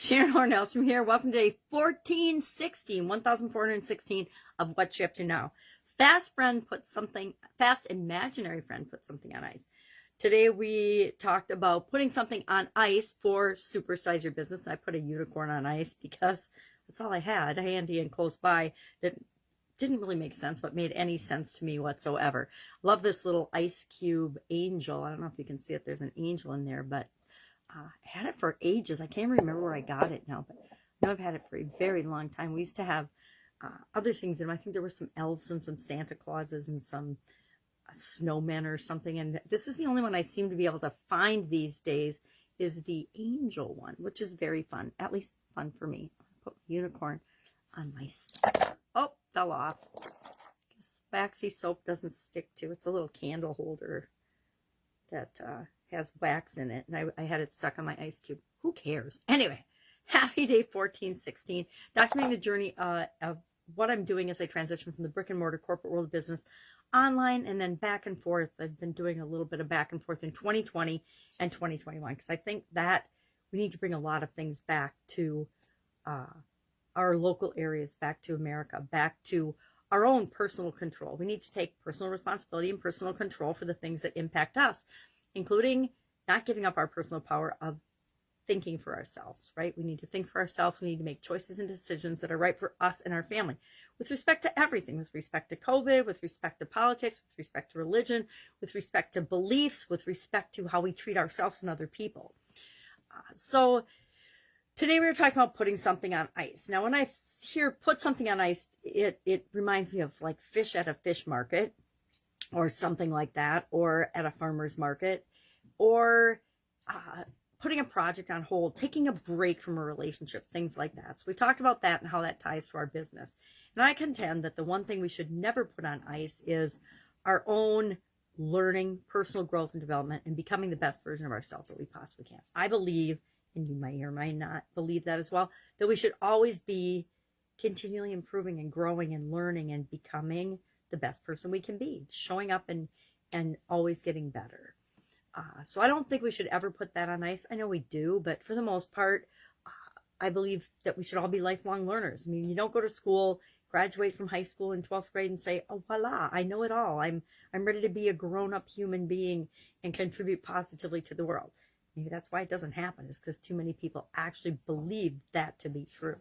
Sharon Horne-Ellstrom here. Welcome to day 1416 of What You Up To Now. Fast imaginary friend put something on ice. Today we talked about putting something on ice for supersize your business. I put a unicorn on ice because that's all I had handy and close by that didn't really make sense, but made any sense to me whatsoever. Love this little ice cube angel. I don't know if you can see it. There's an angel in there, but I had it for ages. I can't remember where I got it now, but I know I've had it for a very long time. We used to have other things in them. I think there were some elves and some Santa Clauses and some snowmen or something. And this is the only one I seem to be able to find these days is the angel one, which is very fun. At least fun for me. Put unicorn on my stuff. Oh, fell off. Guess waxy soap doesn't stick to. It's a little candle holder that has wax in it, and I had it stuck on my ice cube. Who cares? Anyway, happy day 1416. Documenting the journey of what I'm doing as I transition from the brick and mortar corporate world of business online and then back and forth. I've been doing a little bit of back and forth in 2020 and 2021 because I think that we need to bring a lot of things back to our local areas, back to America, back to our own personal control. We need to take personal responsibility and personal control for the things that impact us, including not giving up our personal power of thinking for ourselves, right? We need to think for ourselves. We need to make choices and decisions that are right for us and our family with respect to everything, with respect to COVID, with respect to politics, with respect to religion, with respect to beliefs, with respect to how we treat ourselves and other people. So today we were talking about putting something on ice. Now, when I hear put something on ice, it reminds me of like fish at a fish market or something like that, or at a farmer's market, or putting a project on hold, taking a break from a relationship, things like that. So we talked about that and how that ties to our business. And I contend that the one thing we should never put on ice is our own learning, personal growth and development, and becoming the best version of ourselves that we possibly can. I believe, and you might or might not believe that as well, that we should always be continually improving and growing and learning and becoming the best person we can be, showing up and always getting better. So I don't think we should ever put that on ice. I know we do, but for the most part, I believe that we should all be lifelong learners. I mean, you don't go to school, graduate from high school in 12th grade and say, oh, voila, I know it all. I'm ready to be a grown-up human being and contribute positively to the world. Maybe that's why it doesn't happen, is because too many people actually believe that to be true.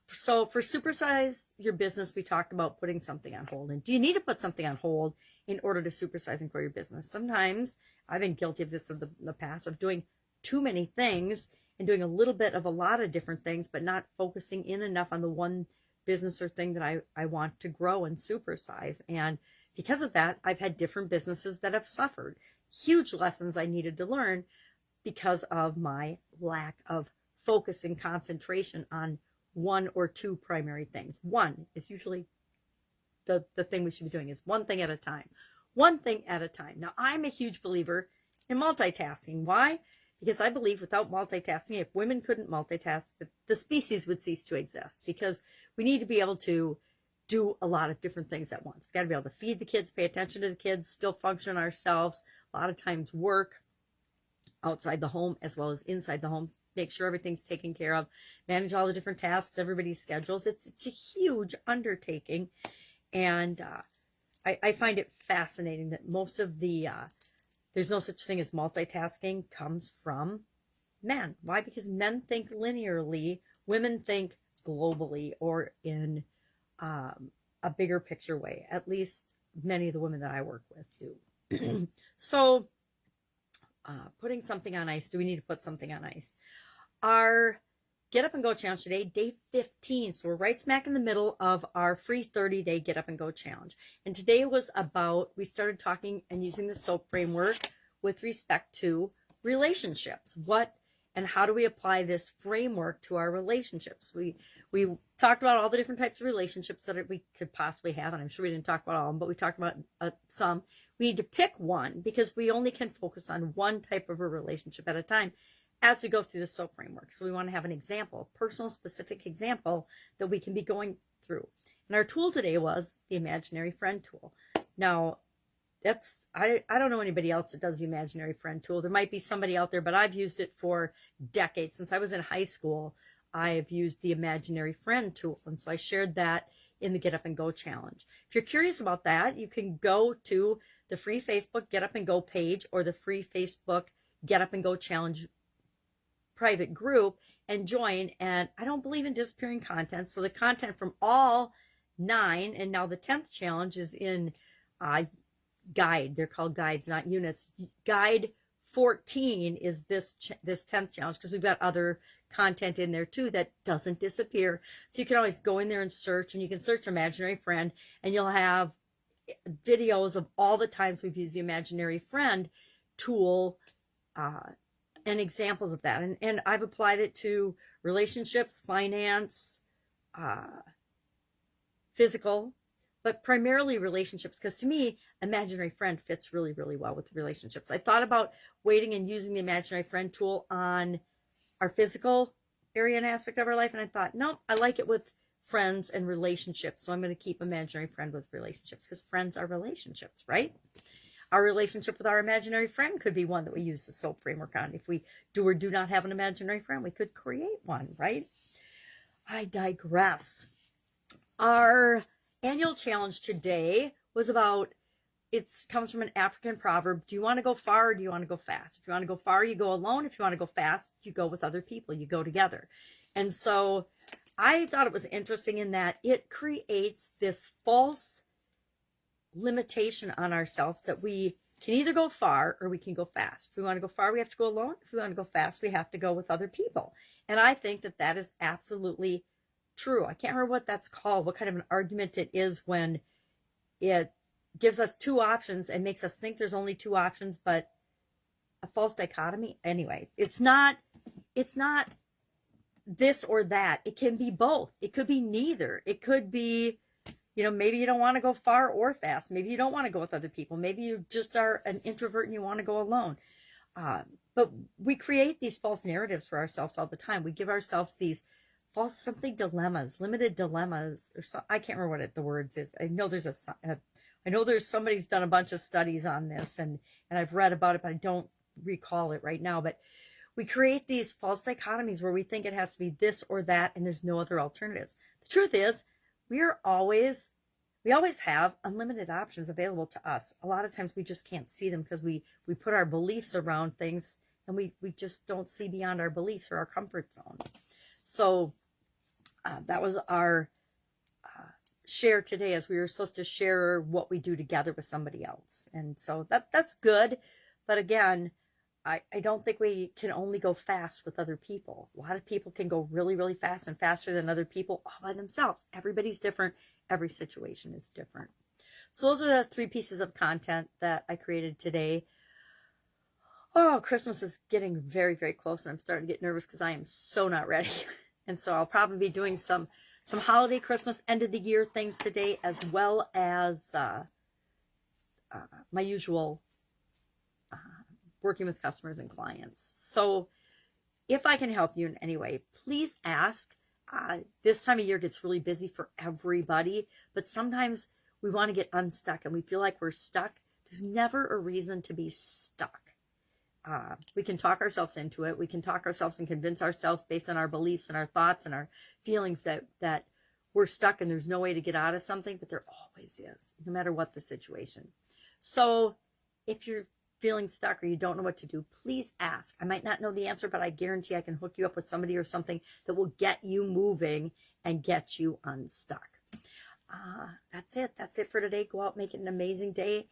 So for supersize your business, we talked about putting something on hold. And do you need to put something on hold in order to supersize and grow your business? Sometimes I've been guilty of this in the past, of doing too many things and doing a little bit of a lot of different things, but not focusing in enough on the one business or thing that I want to grow and supersize. And because of that, I've had different businesses that have suffered. Huge lessons I needed to learn because of my lack of focus and concentration on one or two primary things. One is usually the thing we should be doing is one thing at a time. One thing at a time. Now, I'm a huge believer in multitasking. Why? Because I believe without multitasking, if women couldn't multitask, the species would cease to exist, because we need to be able to do a lot of different things at once. We've got to be able to feed the kids, pay attention to the kids, still function ourselves, a lot of times work outside the home as well as inside the home, make sure everything's taken care of, manage all the different tasks, everybody's schedules. It's a huge undertaking. And I find it fascinating that most of the, there's no such thing as multitasking, comes from men. Why? Because men think linearly, women think globally, or in a bigger picture way. At least many of the women that I work with do. So putting something on ice. Do we need to put something on ice? Our Get Up and Go Challenge today, day 15. So we're right smack in the middle of our free 30-day Get Up and Go Challenge. And today was about, we started talking and using the SOAP framework with respect to relationships. What and how do we apply this framework to our relationships? We talked about all the different types of relationships that we could possibly have, and I'm sure we didn't talk about all of them, but we talked about some. We need to pick one because we only can focus on one type of a relationship at a time as we go through the SOAP framework. So we want to have an example, a personal specific example that we can be going through. And our tool today was the imaginary friend tool. Now, I don't know anybody else that does the imaginary friend tool. There might be somebody out there, but I've used it for decades. Since I was in high school, I have used the imaginary friend tool. And so I shared that in the Get Up and Go challenge. If you're curious about that, you can go to the free Facebook Get Up and Go page or the free Facebook Get Up and Go challenge private group and join. And I don't believe in disappearing content. So the content from all 9, and now the 10th challenge is in guide. They're called guides, not units. Guide 14 is this 10th challenge, because we've got other content in there too that doesn't disappear. So you can always go in there and search, and you can search imaginary friend, and you'll have videos of all the times we've used the imaginary friend tool and examples of that. And I've applied it to relationships, finance, physical, but primarily relationships, because to me, imaginary friend fits really, really well with relationships. I thought about waiting and using the imaginary friend tool on our physical area and aspect of our life, and I thought, nope, I like it with friends and relationships, so I'm going to keep imaginary friend with relationships, because friends are relationships, right? Our relationship with our imaginary friend could be one that we use the SOAP framework on. If we do or do not have an imaginary friend, we could create one, right? I digress. Our annual challenge today was about, it comes from an African proverb. Do you want to go far or do you want to go fast? If you want to go far, you go alone. If you want to go fast, you go with other people. You go together. And so I thought it was interesting in that it creates this false limitation on ourselves that we can either go far or we can go fast. If we want to go far, we have to go alone. If we want to go fast, we have to go with other people. And I think that that is absolutely true. I can't remember what that's called, what kind of an argument it is when it gives us 2 options and makes us think there's only 2 options, but a false dichotomy. Anyway, it's not this or that. It can be both. It could be neither. It could be, maybe you don't want to go far or fast. Maybe you don't want to go with other people. Maybe you just are an introvert and you want to go alone. But we create these false narratives for ourselves all the time. We give ourselves these false something dilemmas, limited dilemmas, or so, I can't remember what the words is. I know there's somebody's done a bunch of studies on this, and I've read about it, but I don't recall it right now. But we create these false dichotomies where we think it has to be this or that, and there's no other alternatives. The truth is, we always have unlimited options available to us. A lot of times we just can't see them because we put our beliefs around things, and we just don't see beyond our beliefs or our comfort zone. So that was our share today, as we were supposed to share what we do together with somebody else. And so that's good. But again, I don't think we can only go fast with other people. A lot of people can go really, really fast and faster than other people all by themselves. Everybody's different. Every situation is different. So those are the 3 pieces of content that I created today. Oh, Christmas is getting very, very close, and I'm starting to get nervous because I am so not ready. And so I'll probably be doing some holiday, Christmas, end of the year things today, as well as my usual working with customers and clients. So if I can help you in any way, please ask. This time of year gets really busy for everybody, but sometimes we want to get unstuck and we feel like we're stuck. There's never a reason to be stuck. We can talk ourselves into it. We can talk ourselves and convince ourselves based on our beliefs and our thoughts and our feelings that we're stuck and there's no way to get out of something, but there always is, no matter what the situation. So if you're feeling stuck or you don't know what to do, please ask. I might not know the answer, but I guarantee I can hook you up with somebody or something that will get you moving and get you unstuck. That's it. That's it for today. Go out, make it an amazing day.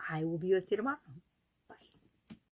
I will be with you tomorrow.